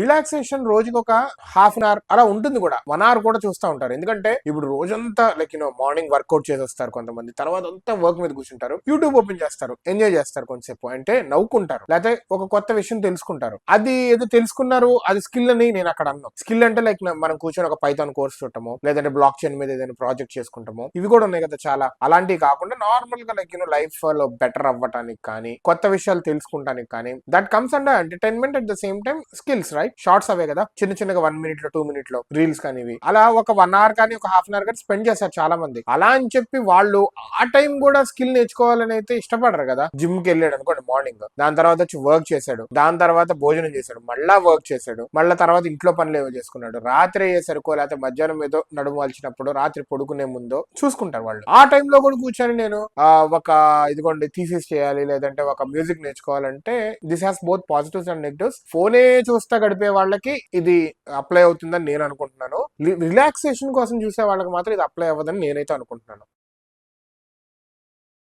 Relaxation రోజుకి ఒక half an hour అలా ఉంటుంది కూడా, 1 అవర్ కూడా చూస్తూ ఉంటారు. ఎందుకంటే ఇప్పుడు రోజంతా లైక్ మార్నింగ్ వర్కౌట్ చేసి వస్తారు కొంతమంది, తర్వాత అంతా వర్క్ మీద కూర్చుంటారు, యూట్యూబ్ ఓపెన్ చేస్తారు, ఎంజాయ్ చేస్తారు కొంతసేపు, అంటే నవ్వుకుంటారు, లేకపోతే ఒక కొత్త విషయం తెలుసుకుంటారు. అది ఏదో తెలుసుకున్నారు అది స్కిల్ అని నేను అక్కడ అన్నాను. స్కిల్ అంటే లైక్ మనం కూర్చొని ఒక పైథాన్ కోర్స్ చూడటము, లేదంటే బ్లాక్ చైన్ మీద ఏదైనా ప్రాజెక్ట్ చేసుకుంటాము, ఇవి కూడా ఉన్నాయి కదా చాలా. అలాంటివి కాకుండా నార్మల్ గా లైక్ లైఫ్ లో బెటర్ అవ్వటానికి కానీ, కొత్త విషయాలు తెలుసుకుంటానికి కానీ, that comes under entertainment at the same time skills, right? Shorts అవే కదా, చిన్న చిన్నగా 1 minute లో 2 minute లో రీల్స్ కానీ ఇవి. అలా ఒక 1 hour కానీ ఒక హాఫ్ అన్ అవర్ కానీ స్పెండ్ చేస్తారు చాలా మంది. అలా అని చెప్పి వాళ్ళు ఆ టైం కూడా స్కిల్ నేర్చుకోవాలని అయితే ఇష్టపడరు కదా. జిమ్ కి వెళ్ళాడు అనుకోండి మార్నింగ్, దాని తర్వాత వచ్చి వర్క్ చేశాడు, దాని తర్వాత భోజనం చేశాడు, మళ్ళా వర్క్ చేశాడు, మళ్ళీ తర్వాత ఇంట్లో పనులు ఏవో చేసుకున్నాడు, రాత్రి అయ్యేసరికో లేకపోతే మధ్యాహ్నం ఏదో నడుము వాల్చినప్పుడు, రాత్రి పడుకునే ముందో చూసుకుంటారు వాళ్ళు. ఆ టైంలో కూడా కూర్చొని నేను ఒక ఇదిగోండి థీసిస్ చేయాలి, లేదంటే ఒక మ్యూజిక్ నేర్చుకోవాలంటే this has both positives and negatives. ఫోనే చూస్తా గడిపే వాళ్ళకి ఇది అప్లై అవుతుందని నేను అనుకుంటున్నాను. రిలాక్సేషన్ కోసం చూసే వాళ్ళకి మాత్రం ఇది అప్లై అవ్వదని నేనైతే అనుకుంటున్నాను.